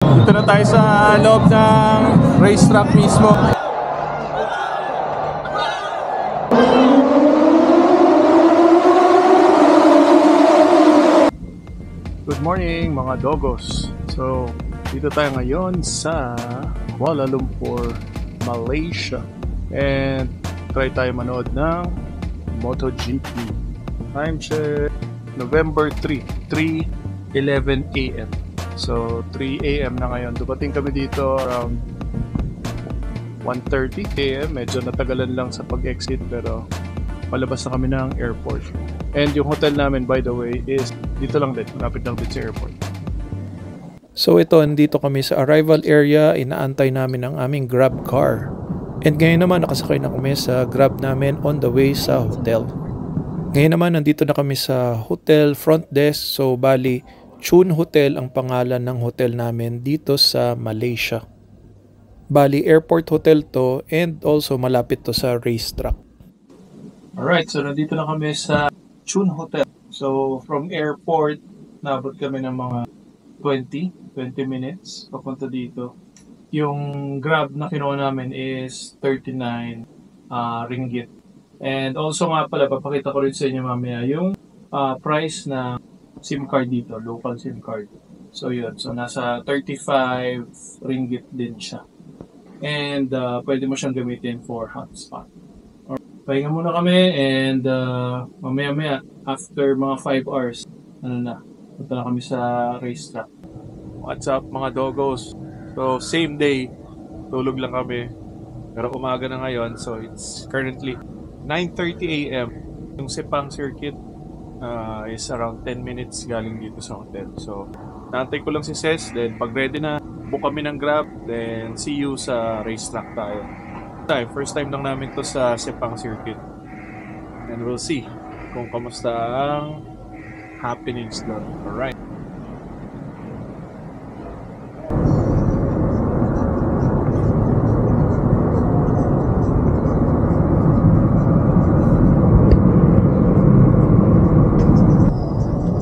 Dito na tayo sa loob ng racetrack mismo. Good morning mga dogos. So, dito tayo ngayon sa Kuala Lumpur, Malaysia. And try tayo manood ng MotoGP. Time check, November 3, 3:11 AM. So, 3 AM na ngayon. Dumating kami dito around 1:30 AM. Medyo natagalan lang sa pag-exit pero palabas na kami ng airport. And yung hotel namin, by the way, is dito lang din. Malapit lang din sa airport. So ito, nandito kami sa arrival area. Inaantay namin ang aming Grab car. And ngayon naman, nakasakay na kami sa Grab namin on the way sa hotel. Ngayon naman, nandito na kami sa hotel front desk. So bali, Chun Hotel ang pangalan ng hotel namin dito sa Malaysia. Bali, airport hotel to and also malapit to sa racetrack. Alright, so nandito na kami sa Chun Hotel. So from airport, nabot kami ng mga 20 minutes papunta dito. Yung Grab na kinuha namin is 39 ringgit. And also nga pala, papakita ko rin sa inyo mamaya yung price na SIM card dito, local SIM card. So yun, so nasa 35 ringgit din siya. And pwede mo siyang gamitin for hotspot. Pahinga muna kami and mamaya after mga 5 hours, punta na kami sa racetrack. What's up mga dogos? So same day, tulog lang kami. Pero umaga na ngayon, so it's currently 9:30 AM. Yung Sepang circuit is around 10 minutes galing dito sa hotel. So naantay ko lang si Ses, then pag ready na, book kami ng Grab, then see you sa racetrack tayo. First time lang namin to sa Sepang circuit. And we'll see kung kamusta ang happenings doon. Alright.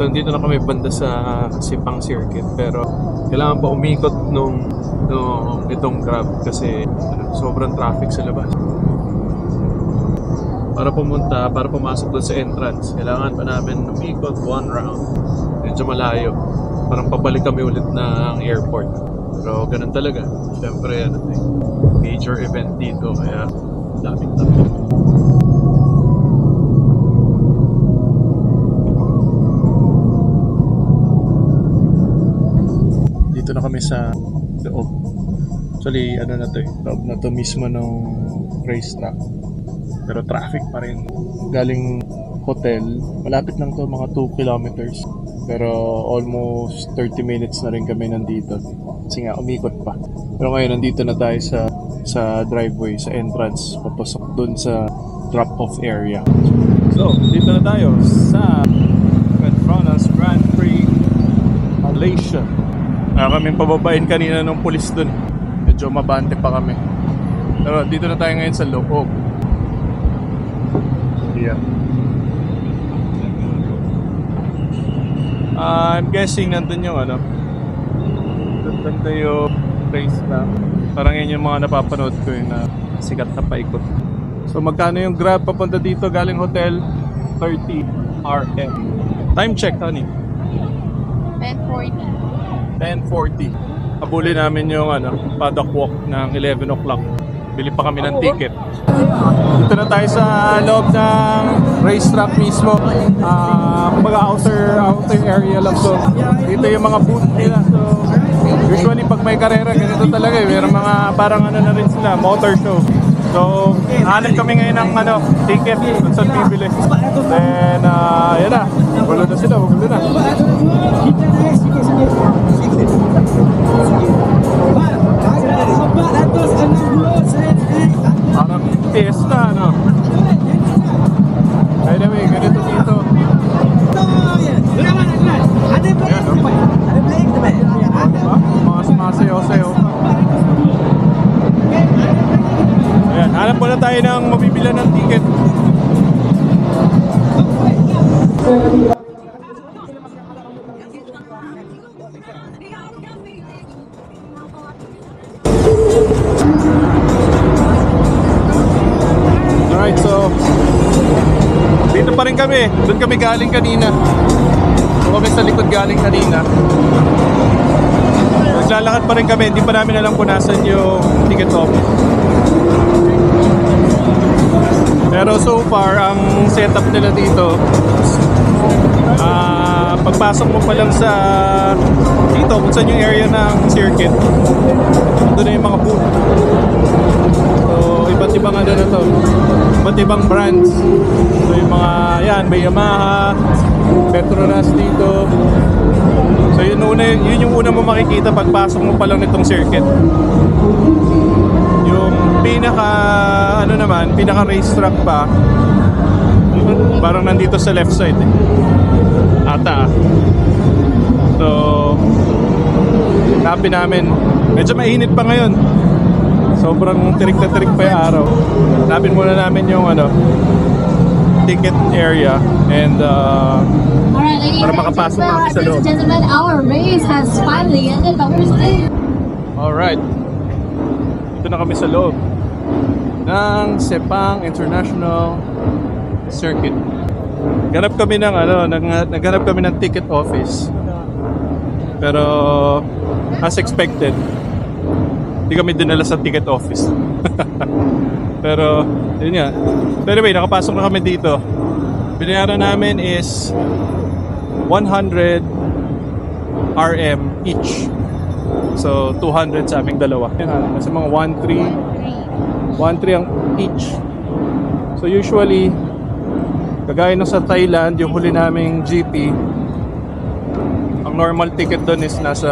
So dito na kami banda sa Sepang circuit pero kailangan pa umikot nung itong Grab kasi sobrang traffic sa labas. Para pumasok doon sa entrance, kailangan pa namin umikot 1 round. Medyo malayo. Parang pabalik kami ulit ng airport. Pero ganun talaga. Siyempre, major event dito kaya daming traffic. Dito na kami sa loob. Actually, loob na to mismo ng racetrack. Pero traffic pa rin. Galing hotel, malapit lang to, mga 2 kilometers. Pero almost 30 minutes na rin kami nandito. Kasi nga, umikot pa. Pero ngayon, nandito na tayo sa driveway, sa entrance. Papasok dun sa drop-off area. So, dito na tayo sa Petronas Grand Prix Malaysia. Kaming pababain kanina ng pulis dun. Medyo mabante pa kami. Pero dito na tayo ngayon sa loob. Yeah. I'm guessing nandun yung nandun yung race na. Parang yun yung mga napapanood ko yung sikat na paikot. So magkano yung Grab papunta dito galing hotel? 30 RM. Time check, honey. 10:40. Habulin namin yung paddock walk ng 11 o'clock. Bili pa kami ng ticket. Dito na tayo sa loob ng racetrack mismo. Kumbaga outer area lang to. Dito yung mga booth nila. So usually pag may karera ganito talaga Meron mga parang na rin sila, motor show. So hanap kami ngayon ng ticket kung saan bibili. Then yan na. Wala na sila, wala na. Parang fiesta, Anyway, ganito dito. Mga sumasayaw-sayaw. Ayan, hanap muna tayo ng mabibilan ng ticket. kami. Doon kami galing kanina. Doon kami sa likod galing kanina. Naglalakad pa rin kami. Hindi pa namin alam kung nasan yung ticket office. Pero so far, ang setup nila dito, pagpasok mo pa lang sa dito, kung saan yung area ng circuit, doon na yung mga booth. So, iba't ibang ano na to, iba't ibang brands. So, yung mga, yan, may Yamaha, Petronas dito. So, yun yung una mo makikita pagpasok mo pa lang nitong circuit. Yung pinaka racetrack pa, parang nandito sa left side ata. So, hanapin namin. Medyo mainit pa ngayon. Sobrang tirik na tirik pa yung araw. Hanapin muna namin yung ticket area and para makapasok na sa loob. Our race has finally ended, but we're still... Alright. Ito na kami sa loob ng Sepang International Circuit. Naghanap kami ng ticket office. Pero as expected, hindi kami dinala sa ticket office. Pero yun nga. Pero anyway, nakapasok na kami dito. Binayaran namin is 100 RM each. So 200 sa aming dalawa. Nasa mga 1.3 ang each. So usually kagaya ng sa Thailand, yung huli naming GP, ang normal ticket doon is nasa,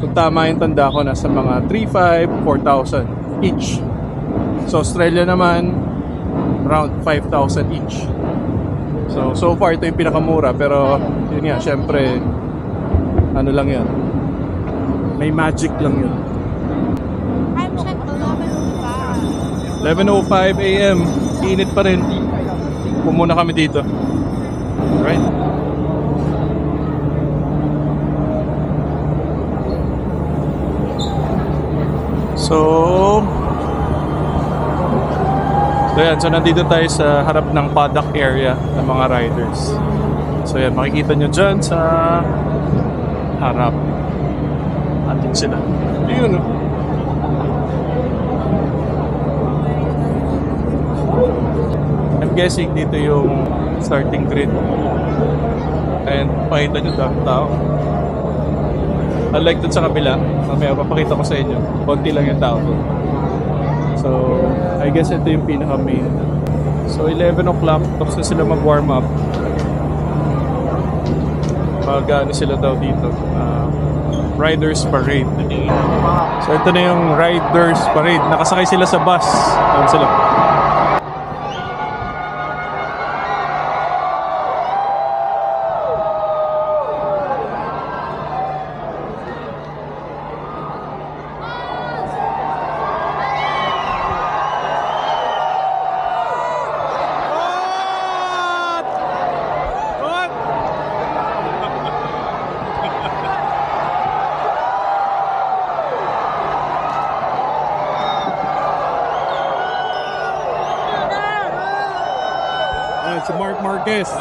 kung tama yung tanda ko, nasa mga 3,500, 4,000 each. So Australia naman, around 5,000 each. So far ito yung pinakamura, pero yun nga, syempre ano lang yun, may magic lang yun. 11:05 AM, init pa rin. Pumuna kami dito. Right? So yan. So nandito tayo sa harap ng paddock area ng mga riders. So yan, makikita nyo dyan sa harap. Atin sila. Ayun, oh. I'm guessing dito yung starting grid. And pakita nyo ang tao. Unlike dun sa kabila, mamaya papakita ko sa inyo, konti lang yung tao. So, I guess ito yung pinaka-main. So, 11 o'clock, tapos na sila mag-warm up. Mag-ano sila daw dito, Riders Parade. So, ito na yung Riders Parade. Nakasakay sila sa bus. Tawag sila. Si Mark Marquez.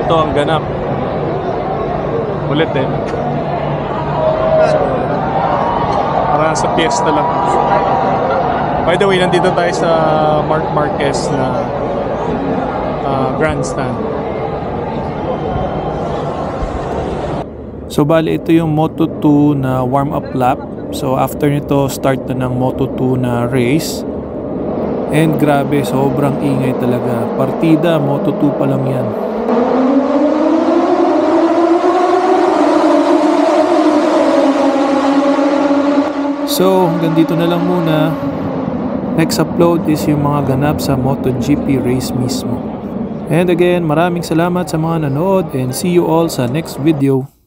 ito ang ganap. Ulit eh. So, parang sa piyesta lang. By the way, nandito tayo sa Marc Marquez na grandstand. So bali ito yung Moto2 na warm-up lap. So after nito, start na ng Moto2 na race. And grabe, sobrang ingay talaga. Partida, Moto2 pa lang yan. So hanggang dito na lang muna. Next upload is yung mga ganap sa MotoGP race mismo. And again, maraming salamat sa mga nanood and see you all sa next video.